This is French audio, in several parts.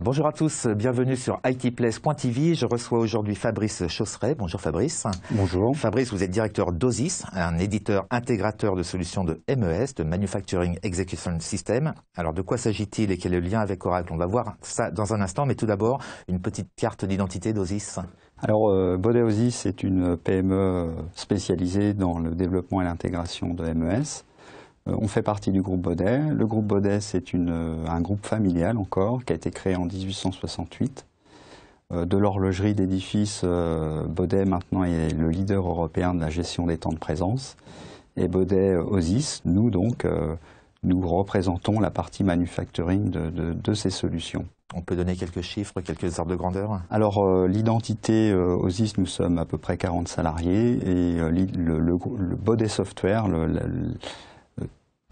Bonjour à tous, bienvenue sur itplace.tv. Je reçois aujourd'hui Fabrice Chausseret. Bonjour Fabrice. Bonjour. Fabrice, vous êtes directeur d'OSIS, un éditeur intégrateur de solutions de MES, de Manufacturing Execution System. Alors de quoi s'agit-il et quel est le lien avec Oracle? On va voir ça dans un instant, mais tout d'abord, une petite carte d'identité d'OSIS. Alors Baudet OSIS est une PME spécialisée dans le développement et l'intégration de MES. On fait partie du groupe Baudet. Le groupe Baudet, c'est un groupe familial encore, qui a été créé en 1868. De l'horlogerie d'édifice, Baudet maintenant est le leader européen de la gestion des temps de présence. Et Baudet OSIS, nous donc, nous représentons la partie manufacturing de ces solutions. On peut donner quelques chiffres, quelques ordres de grandeur? Alors l'identité OSIS, nous sommes à peu près 40 salariés et le Baudet Software,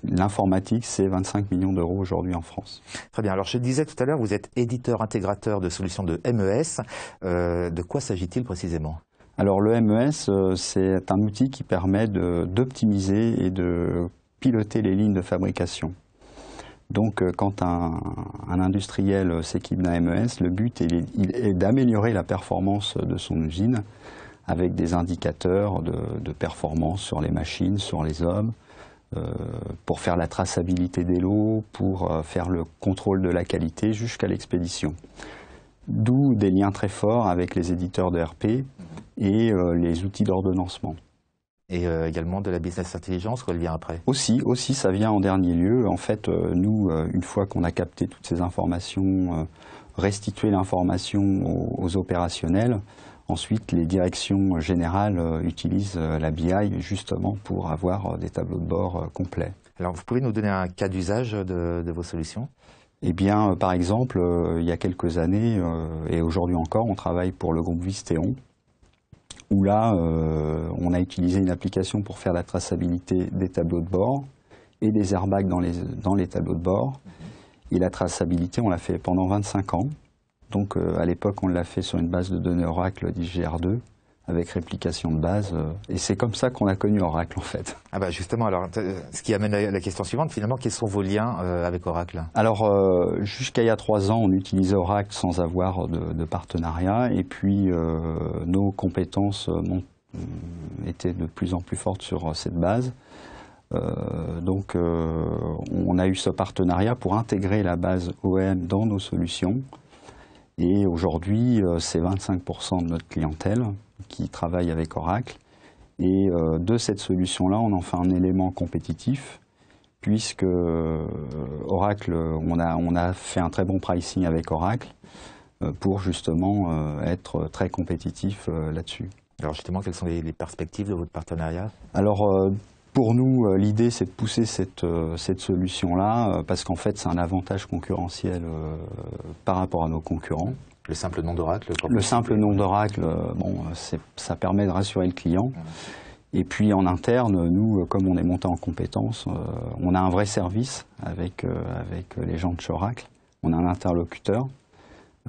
l'informatique, c'est 25 millions d'euros aujourd'hui en France. Très bien. Alors, je disais tout à l'heure, vous êtes éditeur intégrateur de solutions de MES. De quoi s'agit-il précisément? Alors, le MES, c'est un outil qui permet d'optimiser et de piloter les lignes de fabrication. Donc, quand un industriel s'équipe d'un MES, le but est d'améliorer la performance de son usine avec des indicateurs de performance sur les machines, sur les hommes, pour faire la traçabilité des lots, pour faire le contrôle de la qualité jusqu'à l'expédition. D'où des liens très forts avec les éditeurs de RP et les outils d'ordonnancement. Et également de la business intelligence, quoi, le vient après? Aussi, ça vient en dernier lieu. En fait, nous, une fois qu'on a capté toutes ces informations, restituer l'information aux opérationnels. Ensuite, les directions générales utilisent la BI justement pour avoir des tableaux de bord complets. Alors, vous pouvez nous donner un cas d'usage de vos solutions? Eh bien, par exemple, il y a quelques années, et aujourd'hui encore, on travaille pour le groupe Visteon, où là, on a utilisé une application pour faire la traçabilité des tableaux de bord et des airbags dans les tableaux de bord. Et la traçabilité, on l'a fait pendant 25 ans. Donc à l'époque, on l'a fait sur une base de données Oracle d'IGR2 avec réplication de base. Et c'est comme ça qu'on a connu Oracle en fait. Ah bah justement, alors, ce qui amène à la question suivante, finalement, quels sont vos liens avec Oracle? Alors jusqu'à il y a 3 ans, on utilisait Oracle sans avoir de partenariat. Et puis nos compétences étaient de plus en plus fortes sur cette base. Donc on a eu ce partenariat pour intégrer la base OM dans nos solutions. Et aujourd'hui, c'est 25% de notre clientèle qui travaille avec Oracle. Et de cette solution-là, on en fait un élément compétitif, puisque Oracle, on a fait un très bon pricing avec Oracle pour justement être très compétitif là-dessus. Alors justement, quelles sont les perspectives de votre partenariat? Alors, pour nous, l'idée, c'est de pousser cette solution-là, parce qu'en fait, c'est un avantage concurrentiel par rapport à nos concurrents. Le simple nom d'Oracle? Le simple nom d'Oracle, bon, ça permet de rassurer le client. Et puis en interne, nous, comme on est monté en compétences, on a un vrai service avec les gens de chez Oracle. On a un interlocuteur,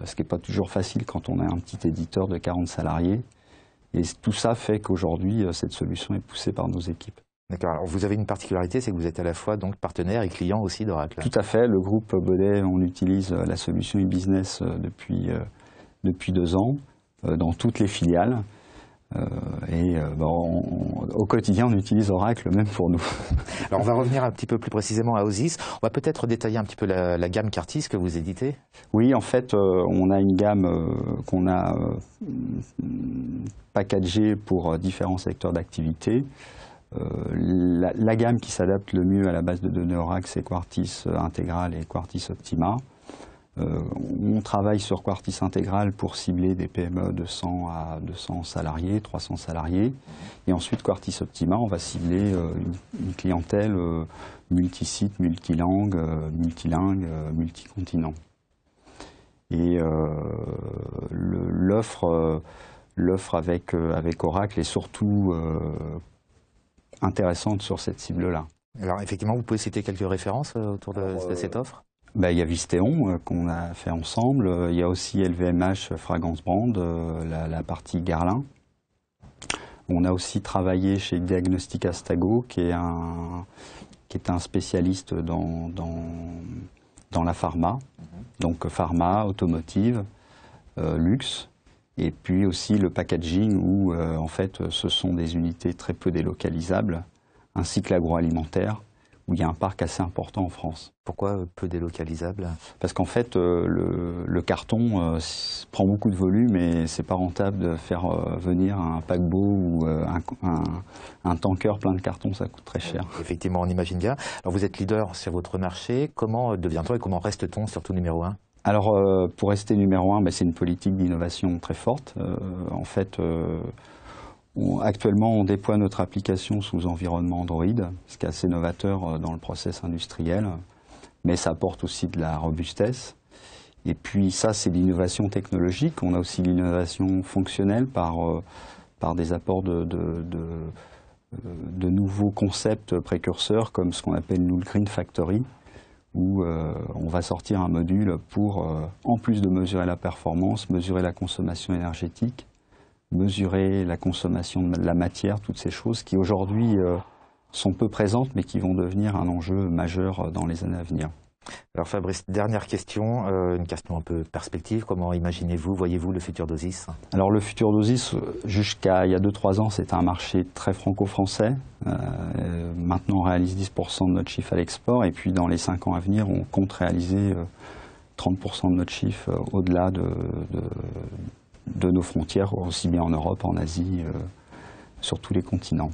ce qui n'est pas toujours facile quand on a un petit éditeur de 40 salariés. Et tout ça fait qu'aujourd'hui, cette solution est poussée par nos équipes. D'accord. Alors vous avez une particularité, c'est que vous êtes à la fois donc partenaire et client aussi d'Oracle. Tout à fait. Le groupe Baudet, on utilise la solution e-business depuis 2 ans dans toutes les filiales. Au quotidien, on utilise Oracle même pour nous. Alors on va revenir un petit peu plus précisément à OSIS. On va peut-être détailler un petit peu la gamme Cartis que vous éditez. Oui, en fait, on a une gamme qu'on a packagée pour différents secteurs d'activité. La gamme qui s'adapte le mieux à la base de données Oracle, c'est Quartis Integral et Quartis Optima. On travaille sur Quartis Integral pour cibler des PME de 100 à 200 salariés, 300 salariés. Et ensuite, Quartis Optima, on va cibler une clientèle multisite, multilingue, multicontinent. Et l'offre avec Oracle est surtout intéressante sur cette cible-là. Alors effectivement, vous pouvez citer quelques références autour de cette offre? Il y a Visteon qu'on a fait ensemble, il y a aussi LVMH Fragrance Brand, la partie Guerlain. On a aussi travaillé chez Diagnostica Stago, qui est un spécialiste dans la pharma. donc pharma, automotive, luxe, et puis aussi le packaging où en fait ce sont des unités très peu délocalisables, ainsi que l'agroalimentaire, où il y a un parc assez important en France. Pourquoi peu délocalisable? Parce qu'en fait, le carton prend beaucoup de volume et c'est pas rentable de faire venir un paquebot ou un tanker plein de carton, ça coûte très cher. Effectivement, on imagine bien. Alors vous êtes leader sur votre marché. Comment devient-on et comment reste-t-on surtout numéro 1? Alors, pour rester numéro 1, c'est une politique d'innovation très forte. En fait, actuellement, on déploie notre application sous environnement Android, ce qui est assez novateur dans le process industriel, mais ça apporte aussi de la robustesse. Et puis ça, c'est l'innovation technologique. On a aussi l'innovation fonctionnelle par des apports de nouveaux concepts précurseurs, comme ce qu'on appelle nous le Green Factory, où on va sortir un module pour, en plus de mesurer la performance, mesurer la consommation énergétique, mesurer la consommation de la matière, toutes ces choses qui aujourd'hui sont peu présentes mais qui vont devenir un enjeu majeur dans les années à venir. Alors Fabrice, dernière question, une question un peu perspective. Comment imaginez-vous, voyez-vous le futur d'Osis? Alors le futur d'Osis, jusqu'à il y a 2-3 ans, c'était un marché très franco-français. Maintenant, on réalise 10% de notre chiffre à l'export et puis dans les 5 ans à venir, on compte réaliser 30% de notre chiffre au-delà de nos frontières, aussi bien en Europe, en Asie, sur tous les continents.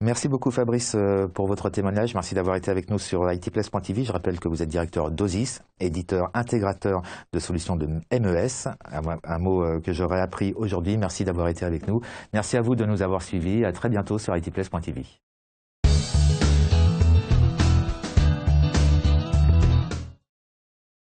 Merci beaucoup Fabrice pour votre témoignage. Merci d'avoir été avec nous sur ITplace.tv. Je rappelle que vous êtes directeur d'Osis, éditeur intégrateur de solutions de MES. Un mot que j'aurais appris aujourd'hui. Merci d'avoir été avec nous. Merci à vous de nous avoir suivis. À très bientôt sur ITplace.tv.